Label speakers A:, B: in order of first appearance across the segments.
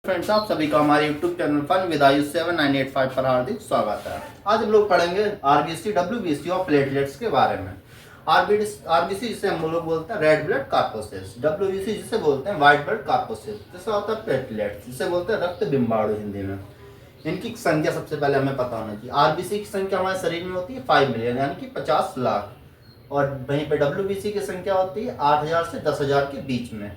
A: Friends, आप सभी का हमारे YouTube channel fun with Ayush 7985 पर हार्दिक स्वागत है। आज हम लोग पढ़ेंगे आरबीसी, डब्ल्यूबीसी और प्लेटलेट्स के बारे में। आरबीसी जिसे हम लोग बोलते हैं रेड ब्लड कॉर्पसेस, डब्ल्यूबीसी जिसे बोलते हैं व्हाइट ब्लड कॉर्पसेस, जैसा होता है प्लेटलेट्स जिसे बोलते हैं रक्त बिम्बाणु हिंदी में। इनकी संख्या सबसे पहले हमें पता होना चाहिए। आरबीसी की संख्या हमारे शरीर में होती है 5 मिलियन यानी कि 50 लाख, और वहीं पे डब्ल्यूबीसी की संख्या होती है 8,000 से 10,000 के बीच में,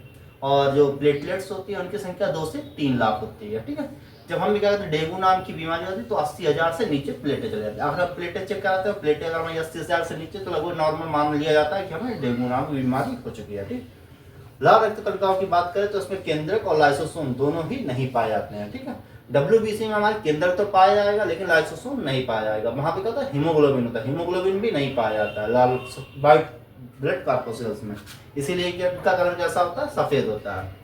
A: और जो प्लेटलेट्स होती है उनकी संख्या 2 से 3 लाख होती है। ठीक है, जब हम क्या कहते हैं डेंगू नाम की बीमारी होती है तो 80,000 से नीचे प्लेटें चले जाती है। अगर आप प्लेटें चेक कराते हैं, प्लेटें अगर हमारी 80,000 से नीचे तो लगभग नॉर्मल मान लिया जाता है कि हमें डेंगू नाम की बीमारी हो चुकी है। ठीक, लाल रक्त कणिकाओं की बात करें तो इसमें केंद्रक और लाइसोसोम दोनों ही नहीं पाए जाते हैं। ठीक है, डब्ल्यूबीसी में हमारे केंद्रक तो पाया जाएगा लेकिन लाइसोसोम नहीं पाया जाएगा। वहां पे क्या होता है हीमोग्लोबिन होता है, हीमोग्लोबिन भी नहीं पाया जाता है लाल व्हाइट ब्लड कॉर्पसेल्स में, इसीलिए इनका कलर कैसा होता है, सफेद होता है।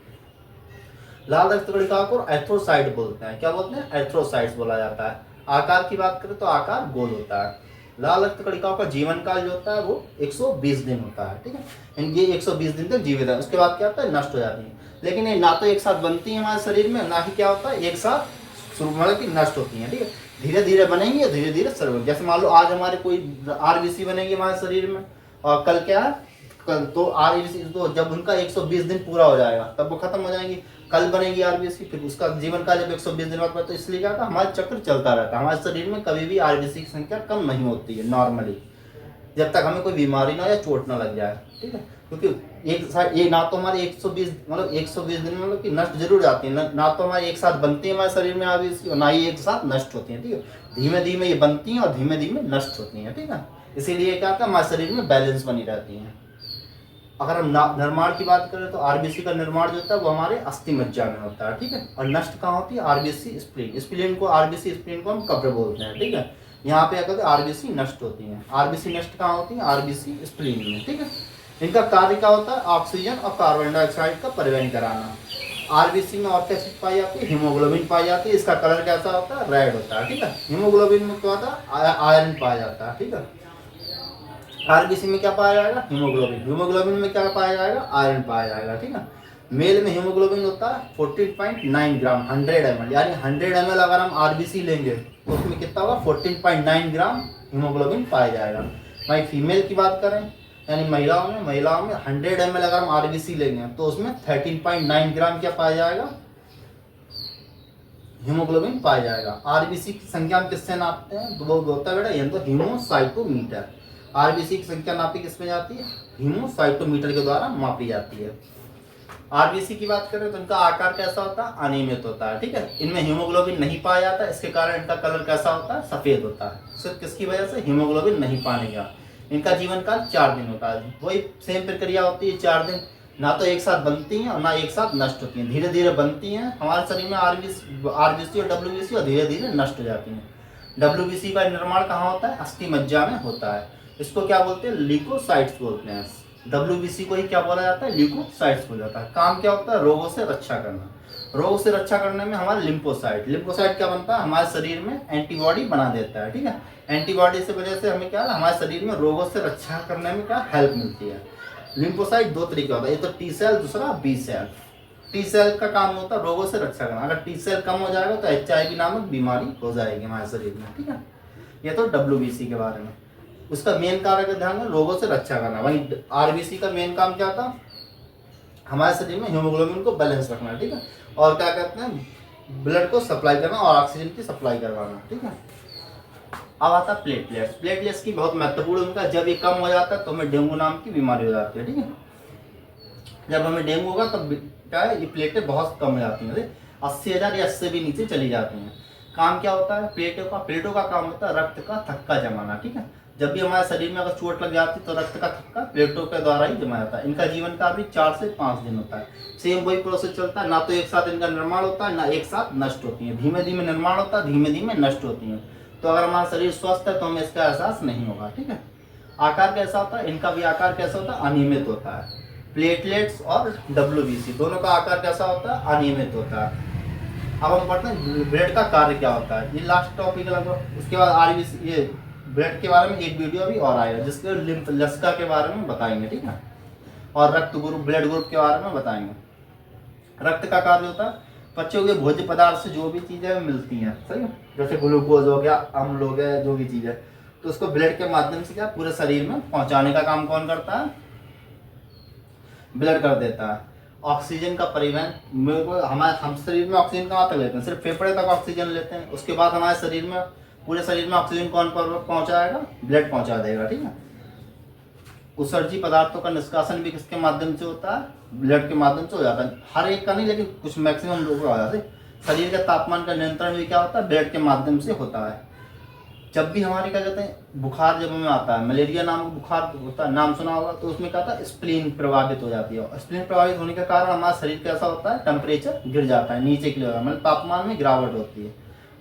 A: लाल रक्त कणिकाओं को एथ्रोसाइट बोलते हैं। क्या बोलते हैं, एथ्रोसाइट्स बोला जाता है। आकार की बात करें तो आकार गोल होता है। लाल रक्त कणिकाओं का जीवन काल जो होता है वो 120 दिन होता है। ठीक है, ये 120 दिन तक जीवित है, उसके बाद क्या होता है, नष्ट हो जाती है। लेकिन ये ना तो एक साथ बनती है हमारे शरीर में, ना ही क्या होता है एक साथ मतलब कि नष्ट होती है। ठीक है, धीरे धीरे बनेंगी और धीरे धीरे सर्व, जैसे मान लो आज हमारे कोई आरबीसी बनेगी हमारे शरीर में और कल क्या है, कल तो आरबीसी तो जब उनका 120 दिन पूरा हो जाएगा तब वो खत्म हो जाएंगी। कल बनेगी आरबीसी, फिर उसका जीवन काल जब 120 दिन बाद, तो इसलिए क्या था हमारा चक्र चलता रहता है। हमारे शरीर में कभी भी आरबीसी की संख्या कम नहीं होती है नॉर्मली, जब तक हमें कोई बीमारी ना या चोट ना लग जाए। ठीक है, क्योंकि एक ना तो हमारे 120 दिन मतलब कि नष्ट जरूर जाती है, ना तो हमारी एक साथ बनती है हमारे शरीर में आरबीसी और ना ही एक साथ नष्ट होती है। ठीक है, धीमे धीमे ये बनती हैं और धीमे धीमे नष्ट होती हैं। ठीक है, इसीलिए क्या होता है हमारे शरीर में बैलेंस बनी रहती है। अगर हम निर्माण की बात करें तो आरबीसी का निर्माण जो होता है वो हमारे अस्थि मज्जा में होता है। ठीक है, और नष्ट कहाँ होती है, आरबीसी स्प्लीन, स्प्लीन को आरबीसी स्प्लीन को हम कब्र बोलते हैं। ठीक है, यहाँ पे क्या कहते हैं आरबीसी नष्ट होती है। आरबीसी नष्ट कहाँ होती है, आरबीसी स्प्लीन में। ठीक है, इनका कार्य क्या होता है, ऑक्सीजन और कार्बन डाइऑक्साइड का परिवहन कराना। आरबीसी में और क्या चीज पाई जाती है, हीमोग्लोबिन पाई जाती है। इसका कलर कैसा होता है, रेड होता है। ठीक है, हीमोग्लोबिन में क्या होता है, आयरन पाया जाता है। ठीक है, आरबीसी में क्या पाया जाएगा, हीमोग्लोबिन, हीमोग्लोबिन में क्या पाया जाएगा, आयरन पाया जाएगा। ठीक है, मेल में हीमोग्लोबिन होता है 14.9 ग्राम 100 ml, यानी 100 ml अगर हम आरबीसी लेंगे तो उसमें कितना होगा, 14.9 ग्राम हीमोग्लोबिन पाया जाएगा। वहीं फीमेल की बात करें यानी महिलाओं में 100 ml अगर हम आरबीसी लेंगे तो उसमें 13.9 ग्राम क्या पाया जाएगा, हीमोग्लोबिन पाया जाएगा। आरबीसी की संख्या हम किससे नापते हैं, तो वो होता है बेटा ये तो हीमोसाइटोमीटर। आरबीसी की संख्या नापी किसमें जाती है, हीमोसाइटोमीटर के द्वारा मापी जाती है। आरबीसी की बात करें तो इनका आकार कैसा होता है, अनियमित होता है। ठीक है, इनमें हीमोग्लोबिन नहीं पाया जाता, इसके कारण इनका कलर कैसा होता है, सफेद होता है। सिर्फ किसकी वजह से, हीमोग्लोबिन नहीं पाने का। इनका जीवन काल 4 दिन होता है। वही सेम प्रक्रिया होती है, 4 दिन ना तो एक साथ बनती हैं और ना एक साथ नष्ट होती हैं, धीरे धीरे बनती हैं हमारे शरीर में आरबीसी और डब्ल्यूबीसी, और धीरे धीरे नष्ट हो जाती हैं। डब्ल्यूबीसी का निर्माण कहाँ होता है, अस्थि मज्जा में होता है। इसको क्या बोलते हैं, ल्यूकोसाइट्स बोलते हैं। डब्ल्यूबीसी को ही क्या बोला जाता है, ल्यूकोसाइट्स बोला जाता है। काम क्या होता है, रोगों से रक्षा करना। रोग से रक्षा करने में हमारा लिम्फोसाइट क्या बनता है, हमारे शरीर में एंटीबॉडी बना देता है। ठीक है, एंटीबॉडी से वजह से हमें क्या है, हमारे शरीर में रोगों से रक्षा करने में क्या हेल्प मिलती है। लिम्फोसाइट 2 तरीके होता है, एक तो टी सेल, दूसरा बी सेल। टी सेल का काम होता है रोगों से रक्षा करना। अगर टी सेल कम हो जाएगा तो HIV नामक बीमारी हो जाएगी हमारे शरीर में। ठीक है, ये तो डब्ल्यूबीसी के बारे में। उसका मेन कार्य का ध्यान है रोगों से रक्षा करना। वहीं आरबीसी का मेन काम क्या था, हमारे शरीर में हीमोग्लोबिन को बैलेंस रखना। ठीक है, और क्या कहते हैं, ब्लड को सप्लाई करना और ऑक्सीजन की सप्लाई करवाना। ठीक है, अब आता है प्लेटलेट्स। प्लेटलेट्स की बहुत महत्वपूर्ण भूमिका, जब ये कम हो जाता है तो हमें डेंगू नाम की बीमारी हो जाती है। ठीक है, जब हमें डेंगू होगा तब क्या है, ये प्लेटें बहुत कम हो जाती हैं, 80,000 या 80 भी नीचे चली जाती हैं। काम क्या होता है, प्लेटों का काम होता है रक्त का थक्का जमाना। ठीक है, जब भी हमारे शरीर में अगर चोट लग जाती है तो रक्त का थक्का प्लेटों के द्वारा ही जमा जाता है। इनका जीवन काल भी 4 से 5 दिन होता है। सेम वही प्रोसेस चलता है, ना तो एक साथ इनका निर्माण होता है ना एक साथ नष्ट होती है। धीमे धीमे निर्माण होता है, धीमे धीमे नष्ट होती है। तो अगर हमारा शरीर स्वस्थ है तो हमें इसका एहसास नहीं होगा। ठीक है, आकार कैसा होता है, इनका भी आकार कैसा होता है, अनियमित होता है। प्लेटलेट्स और डब्ल्यूबीसी दोनों का आकार कैसा होता है, अनियमित होता है। अब हम पढ़ते हैं ब्लड का कार्य क्या होता है, ये लास्ट टॉपिक लगभग। उसके बाद आरबीसी, ये ब्लड के बारे में एक वीडियो भी और आएगा जिसके लसिका के बारे में बताएंगे। ठीक है, और रक्त ग्रुप, ब्लड ग्रुप के बारे में बताएंगे। रक्त का कार्य होता है बच्चों के भोज्य पदार्थ से जो भी चीज़ें मिलती हैं, सही है, जैसे ग्लूकोज हो गया, अम्ल हो गया, जो भी चीज़ है, तो उसको ब्लड के माध्यम से क्या पूरे शरीर में पहुंचाने का काम कौन करता है? ब्लड कर देता है। ऑक्सीजन का परिवहन, हम शरीर में ऑक्सीजन कहाँ तक लेते हैं? सिर्फ फेफड़े तक ऑक्सीजन लेते हैं। उसके बाद हमारे शरीर में, पूरे शरीर में ऑक्सीजन कौन पहुंचाएगा? ब्लड पहुंचा देगा, ठीक है। उत्सर्जी पदार्थों का निष्कासन भी किसके माध्यम से होता है? ब्लड के माध्यम से हो जाता है। हर एक का नहीं, लेकिन कुछ मैक्सिमम लोगों का हो जाता है। शरीर के तापमान का नियंत्रण भी क्या होता है? ब्लड के माध्यम से होता है। जब भी हमारे क्या कहते हैं, बुखार जब हमें आता है, मलेरिया नाम का बुखार होता है, नाम सुना होगा, तो उसमें क्या होता है? स्प्लीन प्रभावित हो जाती है। स्प्लीन प्रभावित होने के कारण हमारा शरीर कैसा होता है? टेम्परेचर गिर जाता है, नीचे की लेवल, मतलब तापमान में गिरावट होती है।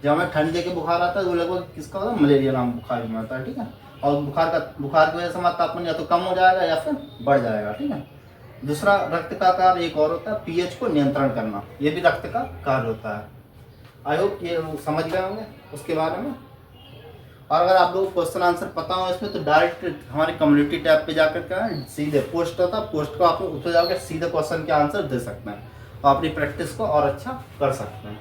A: जब हमें ठंड के बुखार आता है, वो लगभग किसका होता है? मलेरिया नाम बुखार में आता है, ठीक है। और बुखार की वजह से हमारा तापमान या तो कम हो जाएगा या फिर बढ़ जाएगा, ठीक है। दूसरा रक्त का कार्य एक और होता है, पीएच को नियंत्रण करना, ये भी रक्त का कार्य होता है। आई होप ये समझ गए होंगे उसके बारे में। और अगर आप लोगों को क्वेश्चन आंसर पता हो इसमें, तो डायरेक्ट हमारी कम्युनिटी टैब पे जाकर के सीधे पोस्ट होता है, पोस्ट को आप लोग उस पर जाकर सीधे क्वेश्चन के आंसर दे सकते हैं और अपनी प्रैक्टिस को और अच्छा कर सकते हैं।